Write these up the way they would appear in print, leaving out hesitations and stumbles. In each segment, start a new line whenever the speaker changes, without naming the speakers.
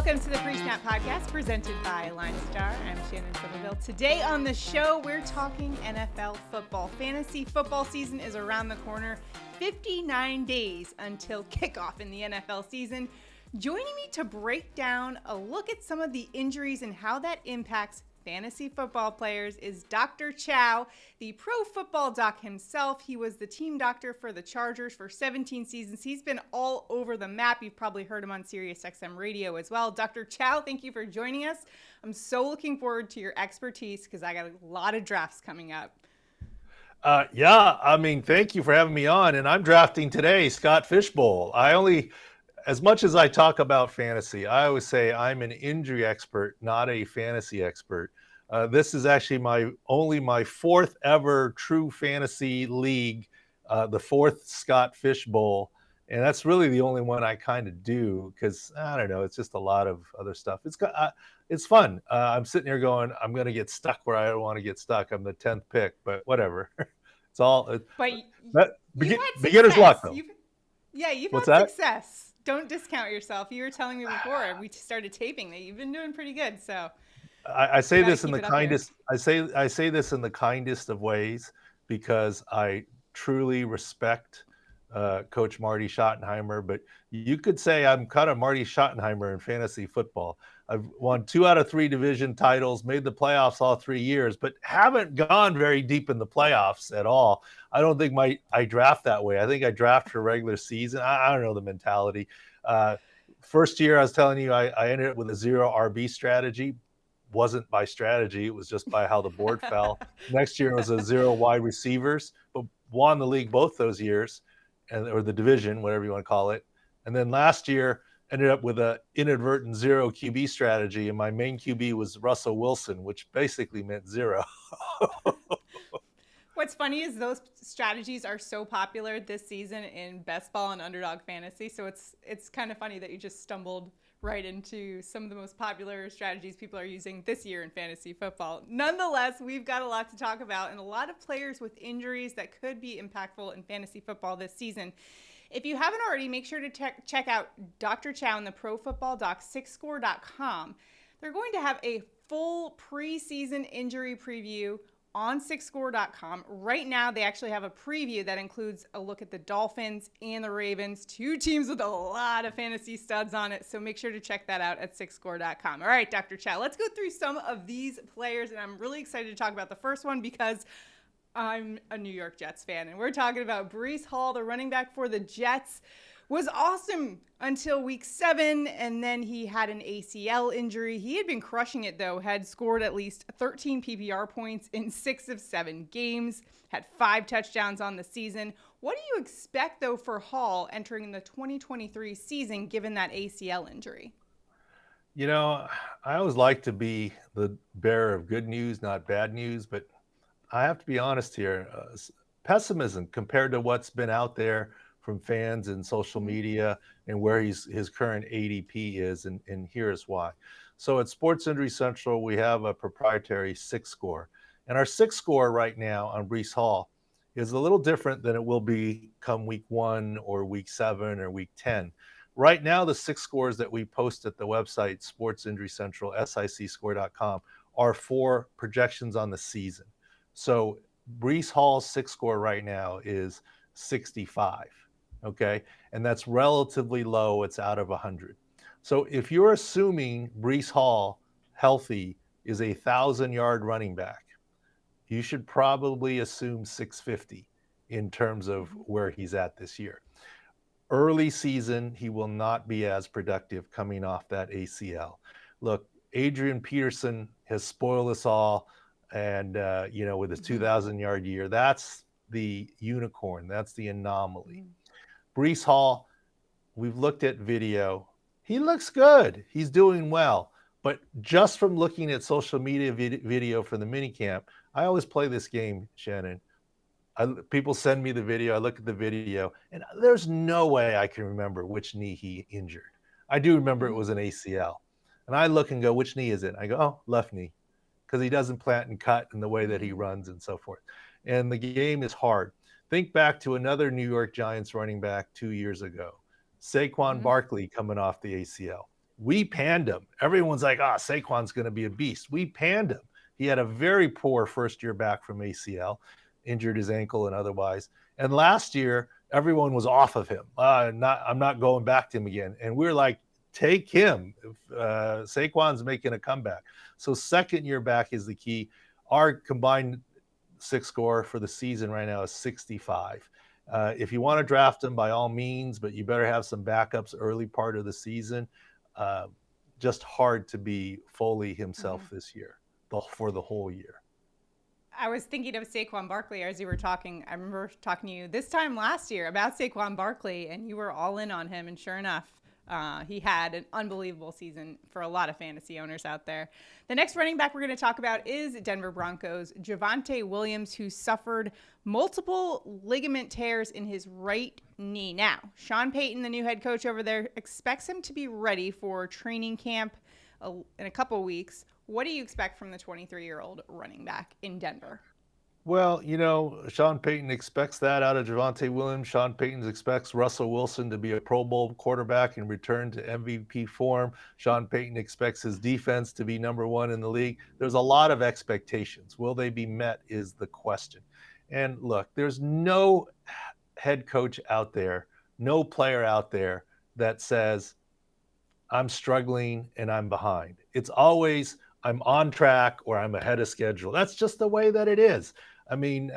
Welcome to the PreSnap Podcast, presented by Line Star. I'm Shannon Somerville. Today on the show, we're talking NFL football. Fantasy football season is around the corner. 59 days until kickoff in the NFL season. Joining me to break down a look at some of the injuries and how that impacts fantasy football players is Dr. Chao, the pro football doc himself. He was the team doctor for the Chargers for 17 seasons. He's been all over the map. You've probably heard him on SiriusXM radio as well. Dr. Chao, thank you for joining us. I'm so looking forward to your expertise because I got a lot of drafts coming up.
Thank you for having me on. And I'm drafting today, Scott Fishbowl. As much as I talk about fantasy, I always say I'm an injury expert, not a fantasy expert. This is actually my fourth ever true fantasy league, the fourth Scott Fishbowl. And that's really the only one I kind of do because, I don't know, it's just a lot of other stuff. It's fun. I'm sitting here going, I'm going to get stuck where I don't want to get stuck. I'm the 10th pick, but whatever. It's all beginner's luck, though.
You've had success. Don't discount yourself. You were telling me before we started taping that you've been doing pretty good. So
I say this in the kindest. I say this in the kindest of ways because I truly respect Coach Marty Schottenheimer. But you could say I'm kind of Marty Schottenheimer in fantasy football. I've won 2 out of 3 division titles, made the playoffs all 3 years, but haven't gone very deep in the playoffs at all. I don't think I draft that way. I think I draft for regular season. I don't know the mentality. First year, I was telling you, I ended up with a 0 RB strategy. Wasn't by strategy. It was just by how the board fell. Next year was a 0 wide receivers, but won the league both those years, or the division, whatever you want to call it. And then last year, ended up with a inadvertent 0 QB strategy, and my main QB was Russell Wilson, which basically meant 0.
What's funny is those strategies are so popular this season in best ball and underdog fantasy. So it's kind of funny that you just stumbled right into some of the most popular strategies people are using this year in fantasy football. Nonetheless, we've got a lot to talk about and a lot of players with injuries that could be impactful in fantasy football this season. If you haven't already, make sure to check out Dr. Chao and the Pro Football Doc, 6score.com. They're going to have a full preseason injury preview on 6score.com. Right now, they actually have a preview that includes a look at the Dolphins and the Ravens, 2 teams with a lot of fantasy studs on it. So make sure to check that out at 6score.com. All right, Dr. Chao, let's go through some of these players. And I'm really excited to talk about the first one because I'm a New York Jets fan, and we're talking about Breece Hall, the running back for the Jets. Was awesome until week 7, and then he had an ACL injury. He had been crushing it, though, had scored at least 13 PPR points in 6 of 7 games, had 5 touchdowns on the season. What do you expect, though, for Hall entering the 2023 season, given that ACL injury?
You know, I always like to be the bearer of good news, not bad news, but I have to be honest here. Pessimism compared to what's been out there from fans and social media and where his current ADP is, and here's why. So at Sports Injury Central, we have a proprietary 6-score. And our 6-score right now on Breece Hall is a little different than it will be come week 1 or week 7 or week 10. Right now, the 6 scores that we post at the website, Sports Injury Central, SICscore.com, are for projections on the season. So Breece Hall's 6-score right now is 65, okay? And that's relatively low. It's out of 100. So if you're assuming Breece Hall, healthy, is a 1,000-yard running back, you should probably assume 650 in terms of where he's at this year. Early season, he will not be as productive coming off that ACL. Look, Adrian Peterson has spoiled us all. And, with his 2,000-yard year, that's the unicorn. That's the anomaly. Breece Hall, we've looked at video. He looks good. He's doing well. But just from looking at social media video for the minicamp, I always play this game, Shannon. People send me the video. I look at the video, and there's no way I can remember which knee he injured. I do remember it was an ACL. And I look and go, which knee is it? I go, oh, left knee. Because he doesn't plant and cut in the way that he runs and so forth. And the game is hard. Think back to another New York Giants running back 2 years ago, Saquon Barkley coming off the ACL. We panned him. Everyone's like, Saquon's going to be a beast. We panned him. He had a very poor first year back from ACL, injured his ankle and otherwise. And last year, everyone was off of him. I'm not going back to him again. And we're like, take him. Saquon's making a comeback. So second year back is the key. Our combined SIC score for the season right now is 65. If you want to draft him, by all means, but you better have some backups early part of the season. Just hard to be fully himself this year, for the whole year.
I was thinking of Saquon Barkley as you were talking. I remember talking to you this time last year about Saquon Barkley, and you were all in on him. And sure enough, he had an unbelievable season for a lot of fantasy owners out there. The next running back we're going to talk about is Denver Broncos' Javonte Williams, who suffered multiple ligament tears in his right knee. Now, Sean Payton, the new head coach over there, expects him to be ready for training camp in a couple weeks. What do you expect from the 23-year-old running back in Denver?
Well, Sean Payton expects that out of Javonte Williams. Sean Payton expects Russell Wilson to be a Pro Bowl quarterback and return to MVP form. Sean Payton expects his defense to be number one in the league. There's a lot of expectations. Will they be met is the question. And look, there's no head coach out there, no player out there that says, I'm struggling and I'm behind. It's always, I'm on track or I'm ahead of schedule. That's just the way that it is. I mean,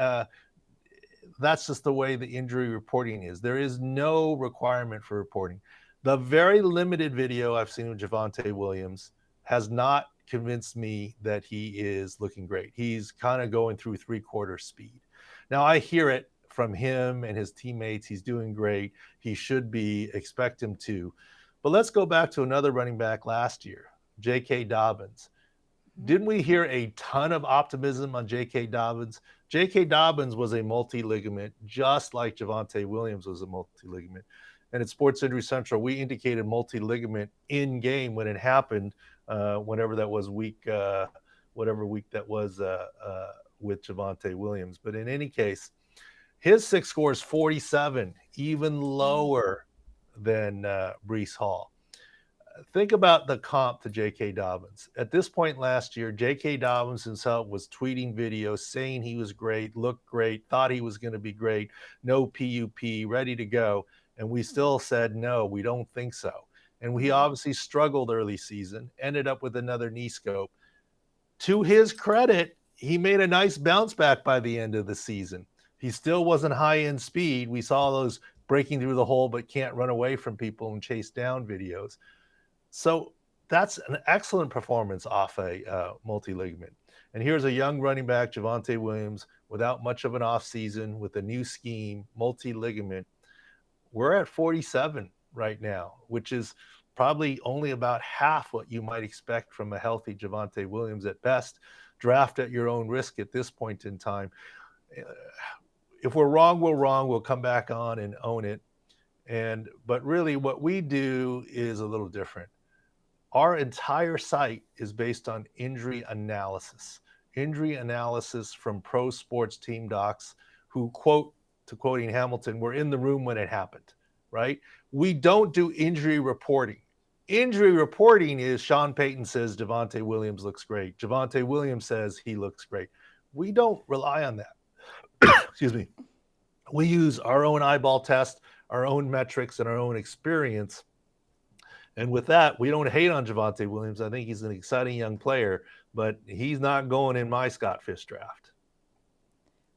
that's just the way the injury reporting is. There is no requirement for reporting. The very limited video I've seen of Javonte Williams has not convinced me that he is looking great. He's kind of going through 3/4 speed. Now, I hear it from him and his teammates. He's doing great. He should be. Expect him to. But let's go back to another running back last year, J.K. Dobbins. Didn't we hear a ton of optimism on J.K. Dobbins? J.K. Dobbins was a multi-ligament, just like Javonte Williams was a multi-ligament. And at Sports Injury Central, we indicated multi-ligament in game when it happened, whenever that was whatever week that was with Javonte Williams. But in any case, his SIC score is 47, even lower than Breece Hall. Think about the comp to J.K. Dobbins. At this point last year, J.K. Dobbins himself was tweeting videos saying he was great, looked great, thought he was going to be great, no PUP, ready to go. And we still said, no, we don't think so. And he obviously struggled early season, ended up with another knee scope. To his credit, he made a nice bounce back by the end of the season. He still wasn't high end speed. We saw those breaking through the hole but can't run away from people and chase down videos. So that's an excellent performance off a multi-ligament. And here's a young running back, Javonte Williams, without much of an offseason, with a new scheme, multi-ligament. We're at 47 right now, which is probably only about half what you might expect from a healthy Javonte Williams at best. Draft at your own risk at this point in time. If we're wrong, we're wrong. We'll come back on and own it. But really what we do is a little different. Our entire site is based on injury analysis from pro sports team docs who, quoting Hamilton, were in the room when it happened, right? We don't do injury reporting. Injury reporting is Sean Payton says Javonte Williams looks great. Javonte Williams says he looks great. We don't rely on that. Excuse me. We use our own eyeball test, our own metrics, and our own experience. And with that, we don't hate on Javonte Williams. I think he's an exciting young player, but he's not going in my Scott Fish draft.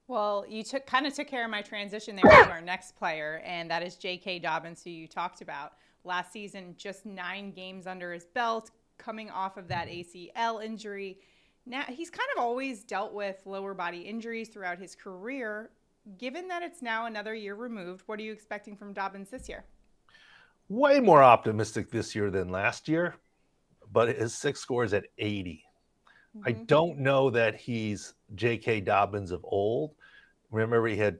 Well, you kind of took care of my transition there to our next player, and that is J.K. Dobbins, who you talked about. Last season, just 9 games under his belt, coming off of that ACL injury. Now, he's kind of always dealt with lower body injuries throughout his career. Given that it's now another year removed, what are you expecting from Dobbins this year?
Way more optimistic this year than last year, but his SIC score is at 80. I don't know that he's J.K. Dobbins of old. Remember, he had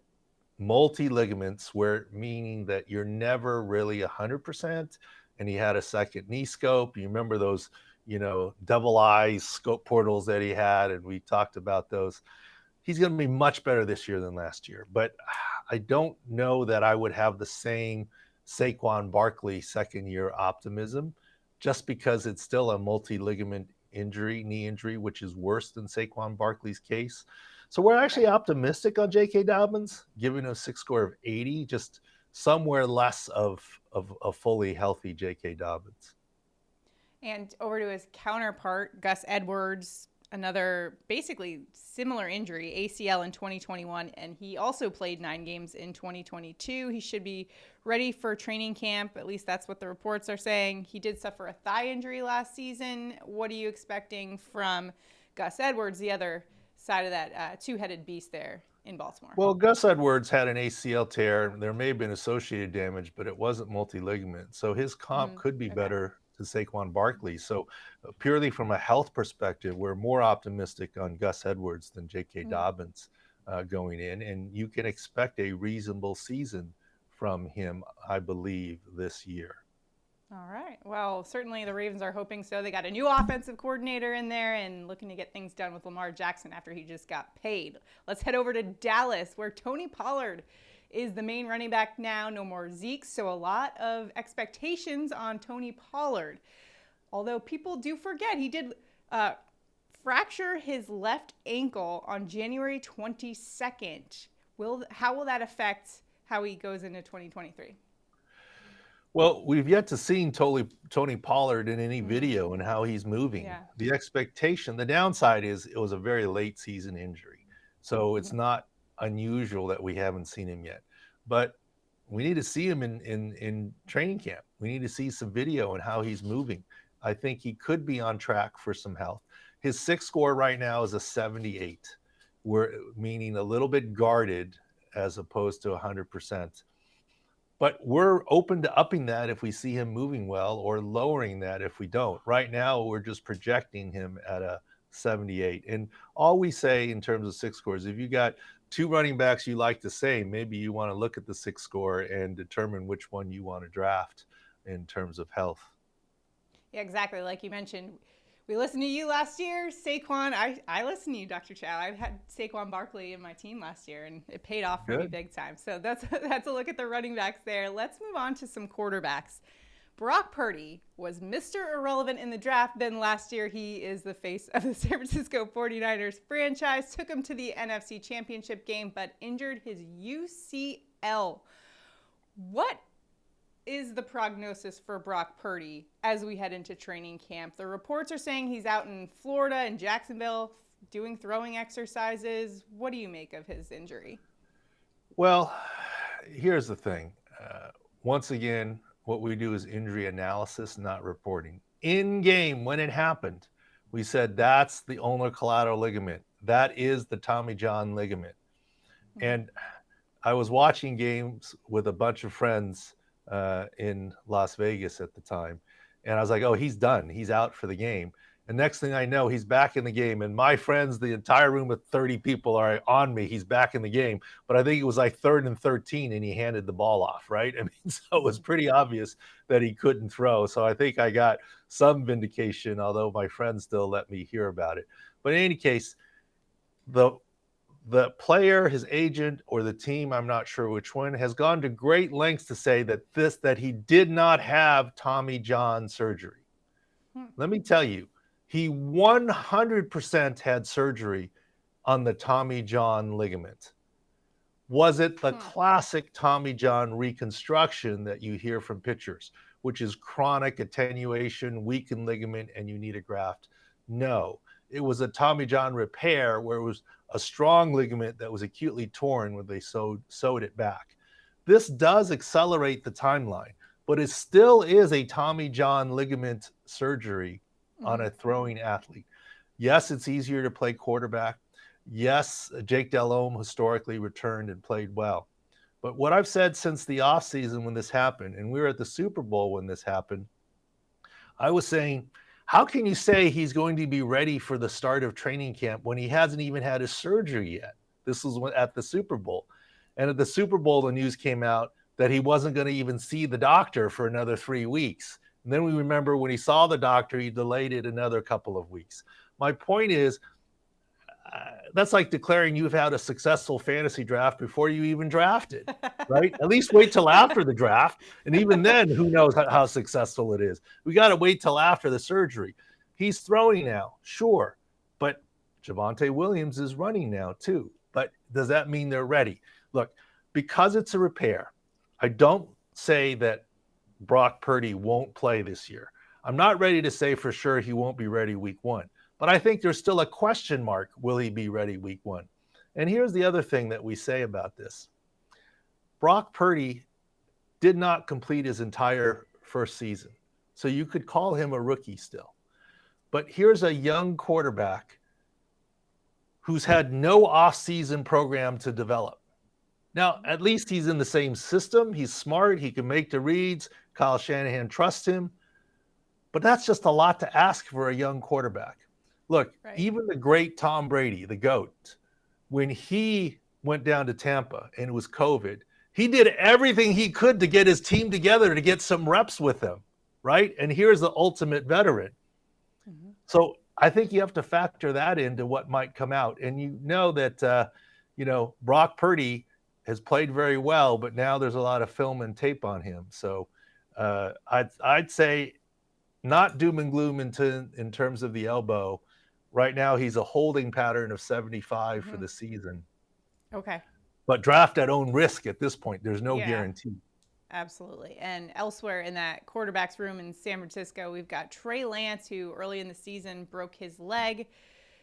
multi-ligaments, meaning that you're never really 100%, and he had a second knee scope. You remember those, double eye scope portals that he had, and we talked about those. He's going to be much better this year than last year, but I don't know that I would have the same Saquon Barkley second-year optimism. just because it's still a multi-ligament injury, knee injury, which is worse than Saquon Barkley's case. So we're actually optimistic on J.K. Dobbins, giving a 6 score of 80, just somewhere less of a fully healthy J.K. Dobbins.
And over to his counterpart, Gus Edwards, another basically similar injury, ACL in 2021, and he also played 9 games in 2022. He should be ready for training camp. At least that's what the reports are saying. He did suffer a thigh injury last season. What are you expecting from Gus Edwards, the other side of that two-headed beast there in Baltimore?
Well, Gus Edwards had an ACL tear. There may have been associated damage, but it wasn't multi-ligament. So his comp could be better to Saquon Barkley. So purely from a health perspective, we're more optimistic on Gus Edwards than J.K. Dobbins going in. And you can expect a reasonable season from him, I believe, this year.
All right. Well, certainly the Ravens are hoping so. They got a new offensive coordinator in there and looking to get things done with Lamar Jackson after he just got paid. Let's head over to Dallas, where Tony Pollard is the main running back now. No more Zeke, so a lot of expectations on Tony Pollard. Although people do forget, he did fracture his left ankle on January 22nd. How will that affect how he goes into 2023?
Well, we've yet to see Tony Pollard in any video and how he's moving.
Yeah.
The expectation, the downside is it was a very late season injury. So it's not unusual that we haven't seen him yet. But we need to see him in training camp. We need to see some video and how he's moving. I think he could be on track for some health. His 6 score right now is a 78, meaning a little bit guarded as opposed to 100%. But we're open to upping that if we see him moving well, or lowering that if we don't. Right now, we're just projecting him at a 78. And all we say in terms of 6 scores, if you got 2 running backs you like to say, maybe you want to look at the 6 score and determine which one you want to draft in terms of health.
Yeah, exactly. Like you mentioned, we listened to you last year, Saquon. I listened to you, Dr. Chao. I've had Saquon Barkley in my team last year, and it paid off for me big time. So that's a look at the running backs there. Let's move on to some quarterbacks. Brock Purdy was Mr. Irrelevant in the draft. Then last year, he is the face of the San Francisco 49ers franchise. Took him to the NFC Championship game, but injured his UCL. What is the prognosis for Brock Purdy as we head into training camp? The reports are saying he's out in Florida and Jacksonville doing throwing exercises. What do you make of his injury?
Well, here's the thing. Once again, what we do is injury analysis, not reporting. In game, when it happened, we said that's the ulnar collateral ligament. That is the Tommy John ligament. And I was watching games with a bunch of friends in Las Vegas at the time. And I was like, oh, he's done. He's out for the game. And next thing I know, he's back in the game. And my friends, the entire room of 30 people are on me. He's back in the game. But I think it was like 3rd and 13 and he handed the ball off, right? I mean, so it was pretty obvious that he couldn't throw. So I think I got some vindication, although my friends still let me hear about it. But in any case, the player, his agent, or the team, I'm not sure which one, has gone to great lengths to say that he did not have Tommy John surgery. Let me tell you, he 100% had surgery on the Tommy John ligament. Was it the classic Tommy John reconstruction that you hear from pitchers, which is chronic attenuation, weakened ligament, and you need a graft? No. It was a Tommy John repair where it was a strong ligament that was acutely torn when they sewed it back. This does accelerate the timeline, but it still is a Tommy John ligament surgery on a throwing athlete. Yes, it's easier to play quarterback. Yes, Jake Delhomme historically returned and played well. But what I've said since the offseason when this happened, and we were at the Super Bowl when this happened, I was saying, how can you say he's going to be ready for the start of training camp when he hasn't even had his surgery yet? This was at the Super Bowl. And at the Super Bowl, the news came out that he wasn't going to even see the doctor for another 3 weeks. And then we remember when he saw the doctor, he delayed it another couple of weeks. My point is, that's like declaring you've had a successful fantasy draft before you even drafted, right? At least wait till after the draft. And even then, who knows how successful it is. We got to wait till after the surgery. He's throwing now, sure. But Javonte Williams is running now too. But does that mean they're ready? Look, because it's a repair, I don't say that Brock Purdy won't play this year. I'm not ready to say for sure he won't be ready week 1. But I think there's still a question mark. Will he be ready week 1? And here's the other thing that we say about this. Brock Purdy did not complete his entire first season. So you could call him a rookie still. But here's a young quarterback who's had no off-season program to develop. Now, at least he's in the same system. He's smart. He can make the reads. Kyle Shanahan trusts him. But that's just a lot to ask for a young quarterback. Look, right. Even the great Tom Brady, the GOAT, when he went down to Tampa and it was COVID, he did everything he could to get his team together to get some reps with him, right? And here's the ultimate veteran. Mm-hmm. So I think you have to factor that into what might come out. And you know that, Brock Purdy has played very well, but now there's a lot of film and tape on him. So I'd say not doom and gloom in terms of the elbow. Right now, he's a holding pattern of 75 for the season.
Okay.
But draft at own risk at this point. There's no guarantee.
Absolutely. And elsewhere in that quarterback's room in San Francisco, we've got Trey Lance, who early in the season broke his leg.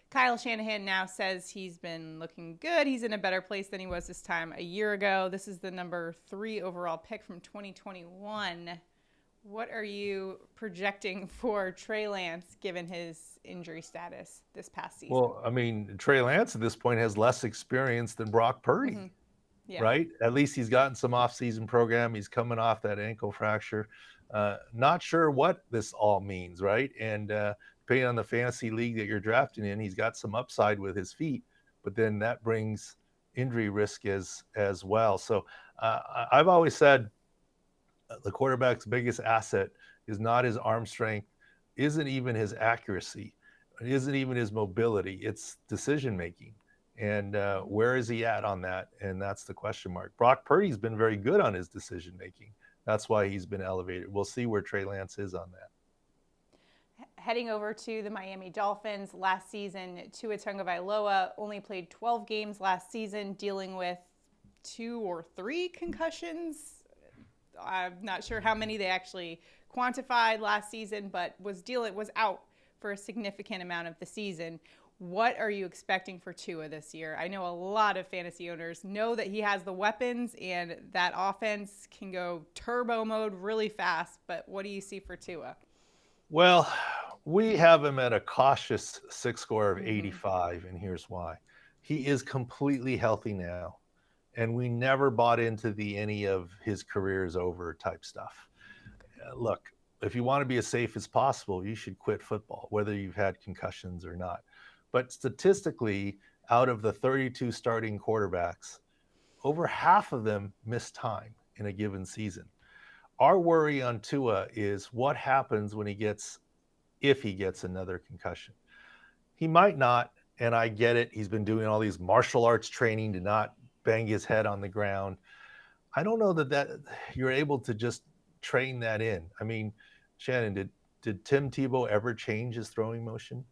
Kyle Shanahan now says he's been looking good. He's in a better place than he was this time a year ago. This is the number 3 overall pick from 2021. What are you projecting for Trey Lance given his injury status this past season?
Well, I mean, Trey Lance at this point has less experience than Brock Purdy, right? At least he's gotten some off-season program. He's coming off that ankle fracture. Not sure what this all means, right? And depending on the fantasy league that you're drafting in, he's got some upside with his feet, but then that brings injury risk as well. So I've always said, the quarterback's biggest asset is not his arm strength, isn't even his accuracy, isn't even his mobility. It's decision-making. And where is he at on that? And that's the question mark. Brock Purdy's been very good on his decision-making. That's why he's been elevated. We'll see where Trey Lance is on that.
Heading over to the Miami Dolphins, last season, Tua Tagovailoa only played 12 games last season, dealing with 2 or 3 concussions. I'm not sure how many they actually quantified last season, but was out for a significant amount of the season. What are you expecting for Tua this year? I know a lot of fantasy owners know that he has the weapons and that offense can go turbo mode really fast, but what do you see for Tua?
Well, we have him at a cautious 6 score of 85, and here's why. He is completely healthy now. And we never bought into any of his career's over type stuff. Look, if you want to be as safe as possible, you should quit football, whether you've had concussions or not. But statistically, out of the 32 starting quarterbacks, over half of them miss time in a given season. Our worry on Tua is what happens if he gets another concussion. He might not, and I get it. He's been doing all these martial arts training to not bang his head on the ground. I don't know that you're able to just train that in. I mean, Shannon, did Tim Tebow ever change his throwing motion?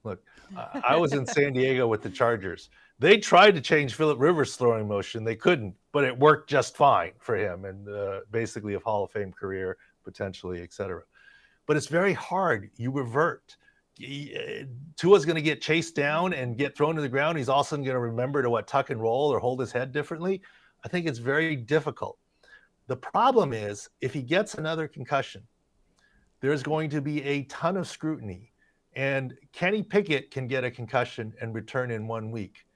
Look, I was in San Diego with the Chargers. They tried to change Phillip Rivers' throwing motion. They couldn't, but it worked just fine for him and basically a Hall of Fame career, potentially, et cetera. But it's very hard. You revert. Tua's going to get chased down and get thrown to the ground. He's also going to remember to tuck and roll or hold his head differently. I think it's very difficult. The problem is if he gets another concussion, there's going to be a ton of scrutiny. And Kenny Pickett can get a concussion and return in 1 week.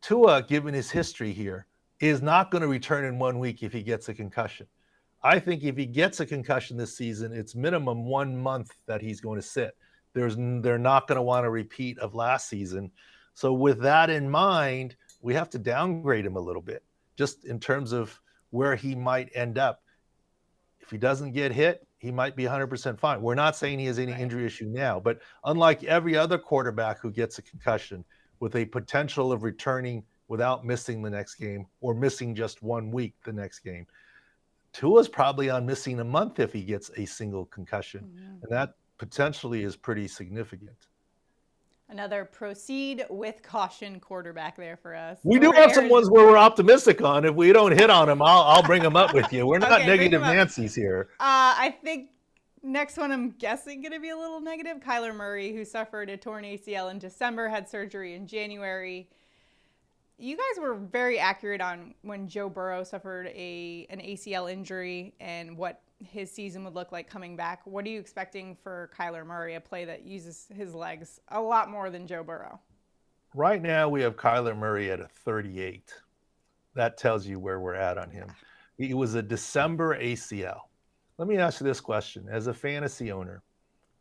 Tua, given his history here, is not going to return in 1 week if he gets a concussion. I think if he gets a concussion this season, it's minimum 1 month that he's going to sit. They're not going to want a repeat of last season. So with that in mind, we have to downgrade him a little bit, just in terms of where he might end up. If he doesn't get hit, he might be 100% fine. We're not saying he has any injury issue now, but unlike every other quarterback who gets a concussion, with a potential of returning without missing the next game or missing just 1 week the next game. Tua's probably on missing a month if he gets a single concussion, and that potentially is pretty significant.
Another proceed with caution quarterback there for us.
We do have some ones where we're optimistic on. If we don't hit on them, I'll bring them up with you. We're not negative Nancy's here.
I think next one I'm guessing going to be a little negative. Kyler Murray, who suffered a torn ACL in December, had surgery in January. You guys were very accurate on when Joe Burrow suffered an ACL injury and what his season would look like coming back. What are you expecting for Kyler Murray, a play that uses his legs a lot more than Joe Burrow?
Right now, we have Kyler Murray at a 38. That tells you where we're at on him. He was a December ACL. Let me ask you this question. As a fantasy owner,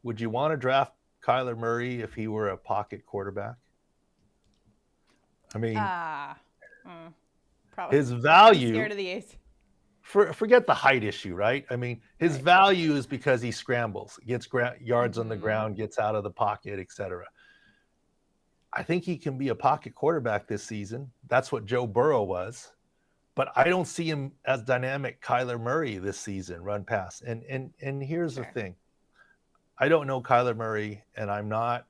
would you want to draft Kyler Murray if he were a pocket quarterback? I mean,
probably.
His value,
scared of the ace.
Forget the height issue, right? I mean, his value is because he scrambles, gets yards on the ground, gets out of the pocket, etc. I think he can be a pocket quarterback this season. That's what Joe Burrow was. But I don't see him as dynamic Kyler Murray this season, run pass. And here's the thing. I don't know Kyler Murray, and I'm not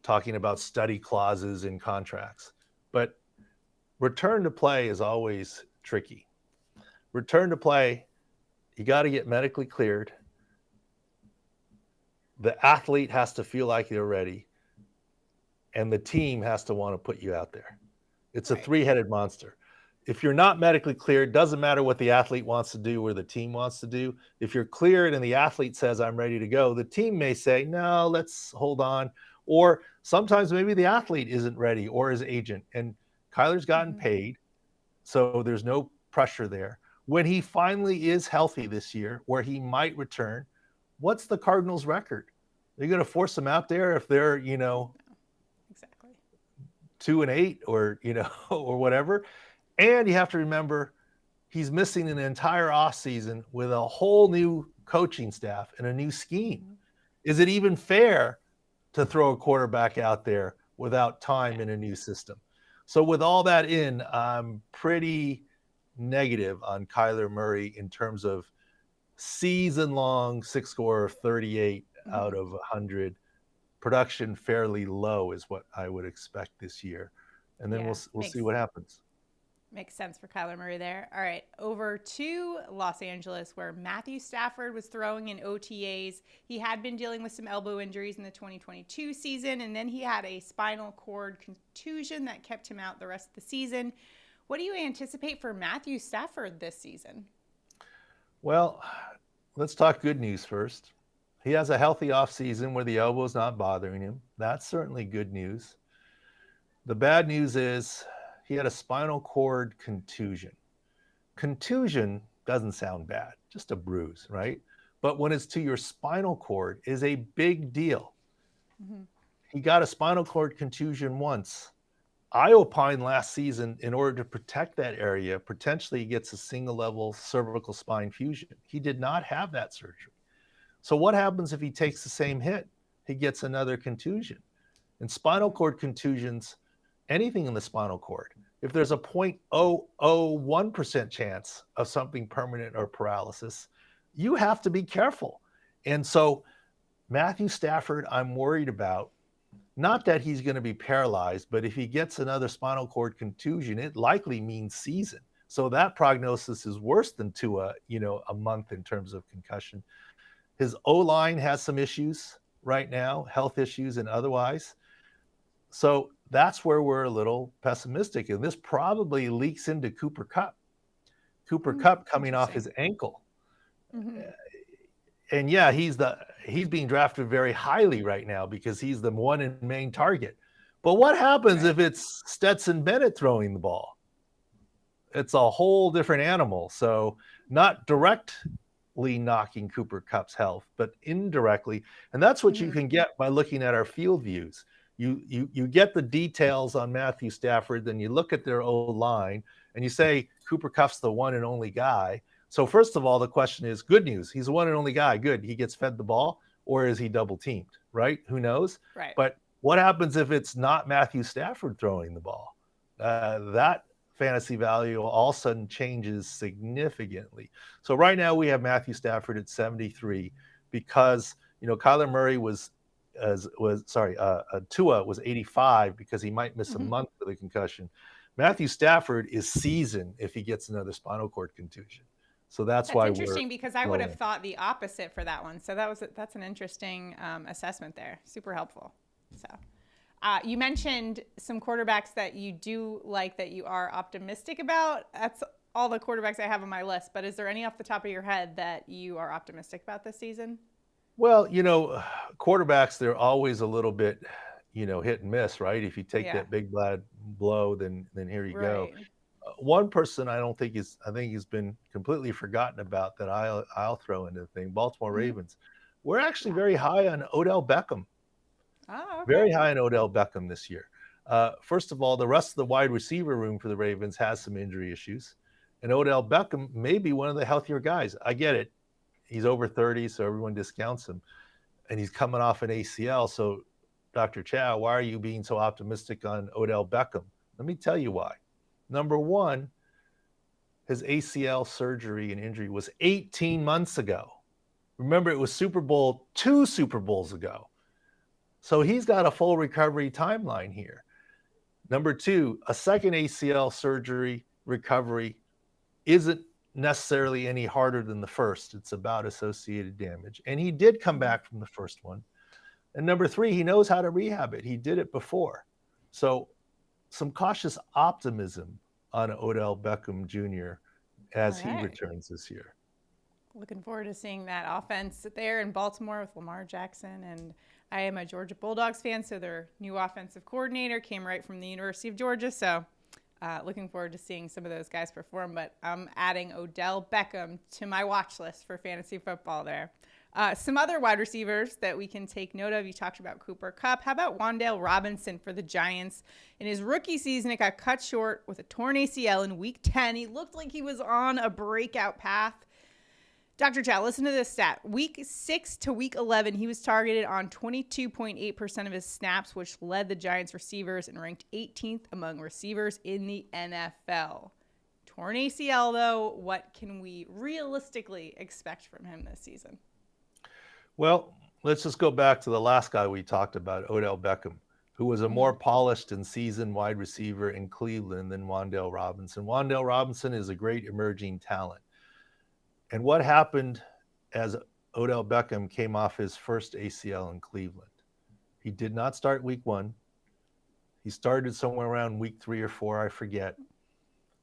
talking about study clauses in contracts. But return to play is always tricky. Return to play, you got to get medically cleared. The athlete has to feel like they're ready. And the team has to want to put you out there. It's a three-headed monster. If you're not medically cleared, doesn't matter what the athlete wants to do or the team wants to do. If you're cleared and the athlete says, I'm ready to go, the team may say, no, let's hold on. Or sometimes maybe the athlete isn't ready or his agent. And Kyler's gotten paid, so there's no pressure there. When he finally is healthy this year, where he might return, what's the Cardinals' record? They're going to force him out there if they're, 2-8 or, or whatever. And you have to remember, he's missing an entire offseason with a whole new coaching staff and a new scheme. Is it even fair to throw a quarterback out there without time in a new system? So with all that in, I'm pretty negative on Kyler Murray in terms of season-long SIC score of 38 out of 100. Production fairly low is what I would expect this year. And then we'll see what happens.
Makes sense for Kyler Murray there. All right, over to Los Angeles, where Matthew Stafford was throwing in OTAs. He had been dealing with some elbow injuries in the 2022 season, and then he had a spinal cord contusion that kept him out the rest of the season. What do you anticipate for Matthew Stafford this season?
Well, let's talk good news first. He has a healthy offseason where the elbow is not bothering him. That's certainly good news. The bad news is he had a spinal cord contusion. Contusion doesn't sound bad, just a bruise, right? But when it's to your spinal cord, is a big deal. He got a spinal cord contusion once. I opined last season, in order to protect that area, potentially he gets a single level cervical spine fusion. He did not have that surgery. So what happens if he takes the same hit? He gets another contusion. And spinal cord contusions, anything in the spinal cord, if there's a 0.001% chance of something permanent or paralysis, you have to be careful. And so Matthew Stafford, I'm worried about. Not that he's going to be paralyzed, but if he gets another spinal cord contusion, it likely means season. So that prognosis is worse than Tua, a month in terms of concussion. His O-line has some issues right now, health issues and otherwise. So that's where we're a little pessimistic. And this probably leaks into Cooper Kupp. Cooper Kupp coming off his ankle. And yeah, he's being drafted very highly right now because he's the one and main target. But what happens if it's Stetson Bennett throwing the ball? It's a whole different animal. So not directly knocking Cooper Kupp's health, but indirectly. And that's what you can get by looking at our field views. You get the details on Matthew Stafford, then you look at their O-line and you say Cooper Kupp's the one and only guy. So first of all, the question is, good news. He's the one and only guy. Good. He gets fed the ball, or is he double teamed, right? Who knows?
Right.
But What happens if it's not Matthew Stafford throwing the ball? That fantasy value all of a sudden changes significantly. So right now we have Matthew Stafford at 73 because, Kyler Murray Tua was 85 because he might miss a month with a concussion. Matthew Stafford is seasoned if he gets another spinal cord contusion. So that's why
interesting because I would have thought the opposite for that one. So that's an interesting assessment there. Super helpful. So you mentioned some quarterbacks that you do like that you are optimistic about. That's all the quarterbacks I have on my list. But is there any off the top of your head that you are optimistic about this season?
Well, quarterbacks, they're always a little bit, hit and miss, right? If you take that big bad blow, then here you go. One person I think he's been completely forgotten about that I'll throw into the thing. Baltimore Ravens. We're actually very high on Odell Beckham.
Oh, okay.
Very high on Odell Beckham this year. First of all, the rest of the wide receiver room for the Ravens has some injury issues. And Odell Beckham may be one of the healthier guys. I get it. He's over 30, so everyone discounts him. And he's coming off an ACL. So, Dr. Chao, why are you being so optimistic on Odell Beckham? Let me tell you why. Number one, his ACL surgery and injury was 18 months ago. Remember, it was 2 Super Bowls ago. So he's got a full recovery timeline here. Number two, a second ACL surgery recovery isn't necessarily any harder than the first. It's about associated damage. And he did come back from the first one. And number three, he knows how to rehab it. He did it before. So some cautious optimism on Odell Beckham Jr. as he returns this year.
Looking forward to seeing that offense there in Baltimore with Lamar Jackson. And I am a Georgia Bulldogs fan, so their new offensive coordinator came right from the University of Georgia. So looking forward to seeing some of those guys perform. But I'm adding Odell Beckham to my watch list for fantasy football there. Some other wide receivers that we can take note of. You talked about Cooper Kupp. How about Wan'dale Robinson for the Giants? In his rookie season, it got cut short with a torn ACL in Week 10. He looked like he was on a breakout path. Dr. Chao, listen to this stat. Week 6 to Week 11, he was targeted on 22.8% of his snaps, which led the Giants receivers and ranked 18th among receivers in the NFL. Torn ACL, though, what can we realistically expect from him this season?
Well, let's just go back to the last guy we talked about, Odell Beckham, who was a more polished and seasoned wide receiver in Cleveland than Wan'dale Robinson. Wan'dale Robinson is a great emerging talent. And what happened as Odell Beckham came off his first ACL in Cleveland? He did not start Week 1. He started somewhere around Week 3 or 4, I forget.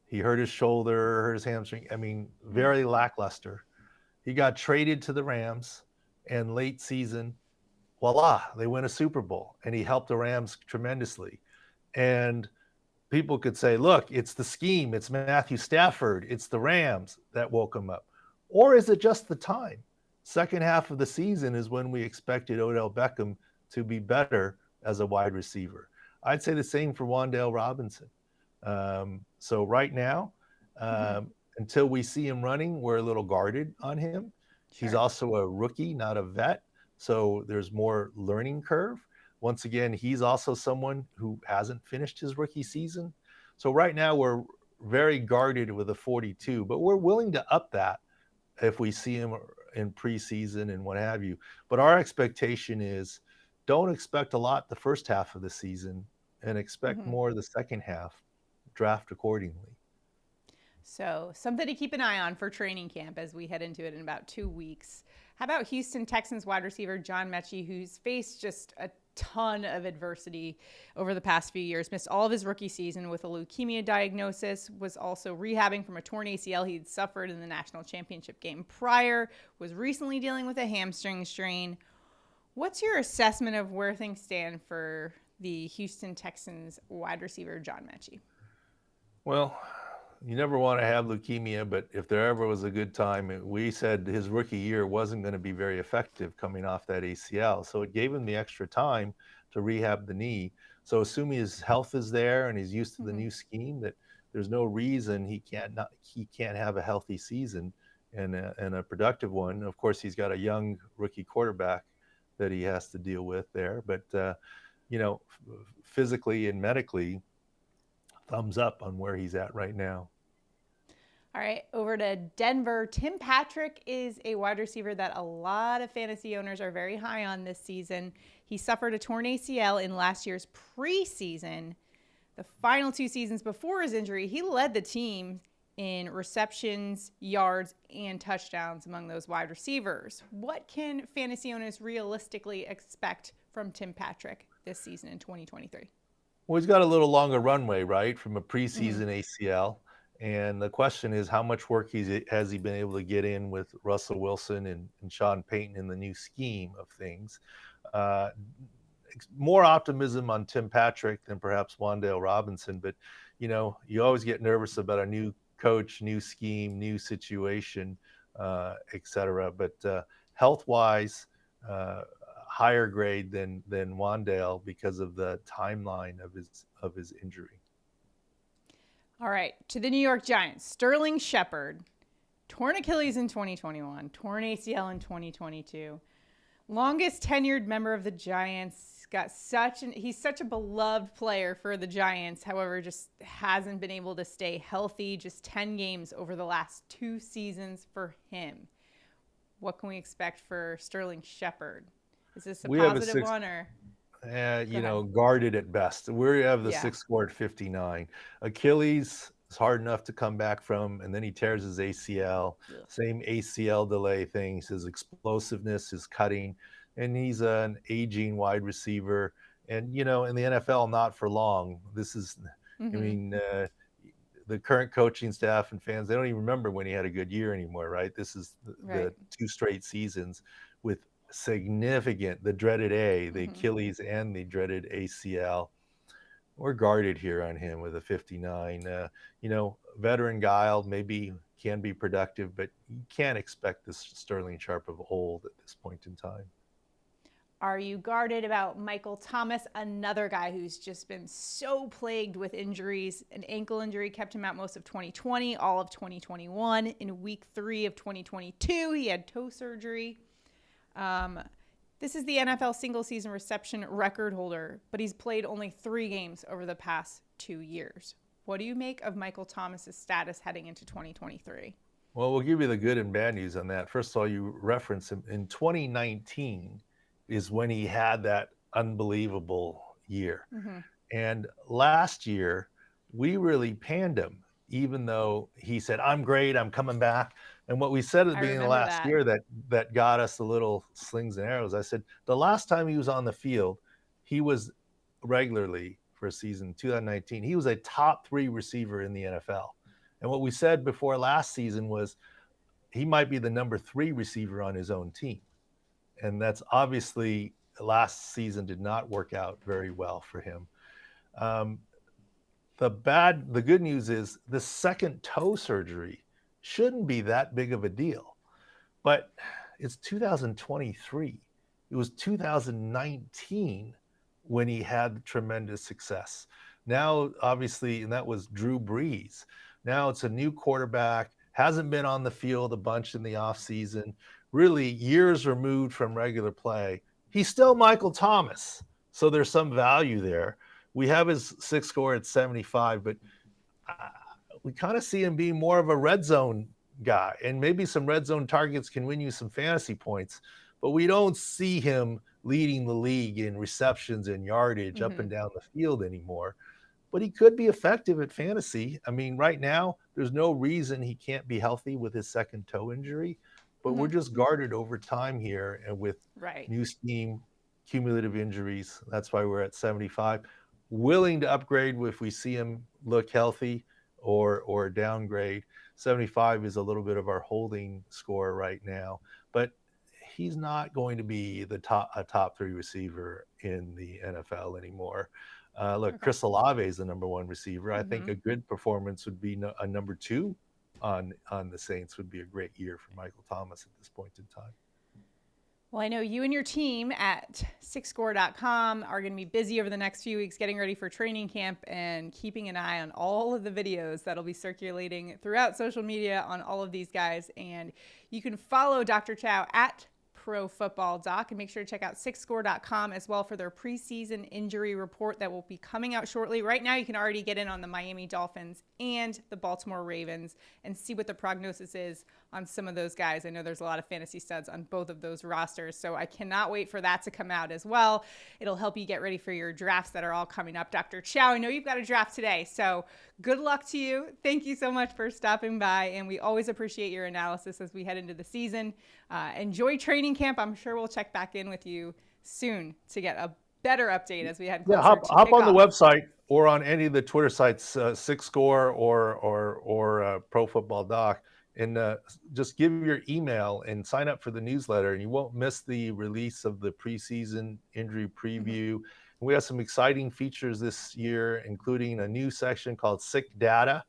He hurt his shoulder, hurt his hamstring. I mean, very lackluster. He got traded to the Rams, and late season, voila, they win a Super Bowl. And he helped the Rams tremendously. And people could say, look, it's the scheme. It's Matthew Stafford. It's the Rams that woke him up. Or is it just the time? Second half of the season is when we expected Odell Beckham to be better as a wide receiver. I'd say the same for Wan'dale Robinson. So right now, until we see him running, we're a little guarded on him. Sure. He's also a rookie, not a vet. So there's more learning curve. Once again, he's also someone who hasn't finished his rookie season. So right now we're very guarded with a 42, but we're willing to up that if we see him in preseason and what have you. But our expectation is don't expect a lot the first half of the season and expect more the second half. Draft accordingly.
So something to keep an eye on for training camp as we head into it in about 2 weeks. How about Houston Texans wide receiver John Metchie, who's faced just a ton of adversity over the past few years, missed all of his rookie season with a leukemia diagnosis, was also rehabbing from a torn ACL he'd suffered in the national championship game prior, was recently dealing with a hamstring strain. What's your assessment of where things stand for the Houston Texans wide receiver John Metchie?
Well, you never want to have leukemia, but if there ever was a good time, we said his rookie year wasn't going to be very effective coming off that ACL. So it gave him the extra time to rehab the knee. So assuming his health is there and he's used to the new scheme, that there's no reason he can't have a healthy season and a productive one. Of course, he's got a young rookie quarterback that he has to deal with there. But physically and medically, thumbs up on where he's at right now.
All right, over to Denver. Tim Patrick is a wide receiver that a lot of fantasy owners are very high on this season. He suffered a torn ACL in last year's preseason. The final 2 seasons before his injury, he led the team in receptions, yards, and touchdowns among those wide receivers. What can fantasy owners realistically expect from Tim Patrick this season in 2023?
Well, he's got a little longer runway, right, from a preseason ACL. And the question is, how much work has he been able to get in with Russell Wilson and Sean Payton in the new scheme of things? More optimism on Tim Patrick than perhaps Wan'dale Robinson. But, you always get nervous about a new coach, new scheme, new situation, et cetera. But health-wise, higher grade than Wan'dale because of the timeline of his injury.
All right, to the New York Giants. Sterling Shepard, torn Achilles in 2021, torn ACL in 2022. Longest tenured member of the Giants. He's such a beloved player for the Giants. However, just hasn't been able to stay healthy. Just 10 games over the last 2 seasons for him. What can we expect for Sterling Shepard? Is this a positive one or?
Guarded at best. We have the 6 score at 59. Achilles is hard enough to come back from, and then he tears his ACL. Same ACL delay things, his explosiveness, his cutting, and he's an aging wide receiver. And, in the NFL, not for long. This is, the current coaching staff and fans, they don't even remember when he had a good year anymore, right? This is the 2 straight seasons with significant, the dreaded the Achilles and the dreaded ACL. We're guarded here on him with a 59. Veteran guile, maybe can be productive, but you can't expect this Sterling Sharp of old at this point in time.
Are you guarded about Michael Thomas, another guy who's just been so plagued with injuries? An ankle injury kept him out most of 2020, all of 2021. In week 3 of 2022, he had toe surgery. This is the NFL single season reception record holder, but he's played only 3 games over the past 2 years. What do you make of Michael Thomas's status heading into 2023?
Well, we'll give you the good and bad news on that. First of all, you reference him in 2019 is when he had that unbelievable year. And last year, we really panned him, even though he said, I'm great, I'm coming back. And what we said at the beginning of last year that got us a little slings and arrows, I said, the last time he was on the field, he was regularly for a season, 2019, he was a top 3 receiver in the NFL. And what we said before last season was he might be the number 3 receiver on his own team. And that's obviously last season did not work out very well for him. The good news is the second toe surgery shouldn't be that big of a deal, but it's 2023. It was 2019 when he had tremendous success. Now, obviously, and that was Drew Brees. Now it's a new quarterback, hasn't been on the field a bunch in the offseason, really years removed from regular play. He's still Michael Thomas, so there's some value there. We have his 6 score at 75, but we kind of see him being more of a red zone guy, and maybe some red zone targets can win you some fantasy points, but we don't see him leading the league in receptions and yardage up and down the field anymore. But he could be effective at fantasy. I mean, right now, there's no reason he can't be healthy with his second toe injury, but we're just guarded over time here and with new scheme, cumulative injuries. That's why we're at 75. Willing to upgrade if we see him look healthy or downgrade. 75 is a little bit of our holding score right now, but he's not going to be a top 3 receiver in the NFL anymore. Chris Olave is the number 1 receiver. I think a good performance would be a number 2 on the Saints would be a great year for Michael Thomas at this point in time.
Well, I know you and your team at 6score.com are going to be busy over the next few weeks getting ready for training camp and keeping an eye on all of the videos that'll be circulating throughout social media on all of these guys. And you can follow Dr. Chao at Pro Football Doc. And make sure to check out sixscore.com as well for their preseason injury report that will be coming out shortly. Right now, you can already get in on the Miami Dolphins and the Baltimore Ravens and see what the prognosis is on some of those guys. I know there's a lot of fantasy studs on both of those rosters, so I cannot wait for that to come out as well. It'll help you get ready for your drafts that are all coming up. Dr. Chao, I know you've got a draft today, so good luck to you. Thank you so much for stopping by, and we always appreciate your analysis as we head into the season. Enjoy training camp. I'm sure we'll check back in with you soon to get a better update as we head closer to
hop on the
kickoff.
website or on any of the Twitter sites, Six Score or Pro Football Doc, and just give your email and sign up for the newsletter, and you won't miss the release of the preseason injury preview. And we have some exciting features this year, including a new section called Sick Data,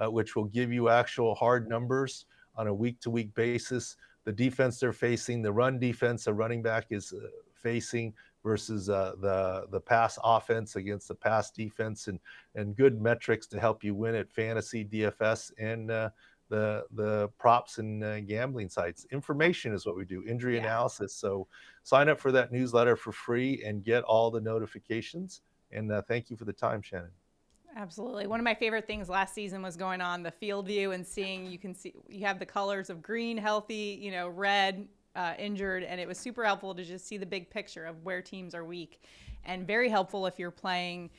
which will give you actual hard numbers on a week-to-week basis. The defense they're facing, the run defense a running back is facing versus the pass offense against the pass defense, and good metrics to help you win at fantasy, DFS, and the props and gambling sites. Information is what we do, injury analysis. So sign up for that newsletter for free and get all the notifications. And thank you for the time, Shannon.
Absolutely. One of my favorite things last season was going on the field view and seeing, you have the colors of green, healthy, red, injured, and it was super helpful to just see the big picture of where teams are weak, and very helpful if you're playing,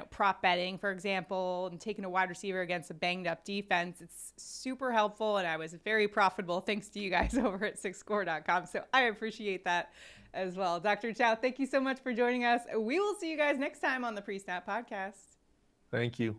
prop betting, for example, and taking a wide receiver against a banged up defense. It's super helpful, and I was very profitable thanks to you guys over at sixscore.com. So I appreciate that as well. Dr. Chao, thank you so much for joining us. We will see you guys next time on the PreSnap Podcast.
Thank you.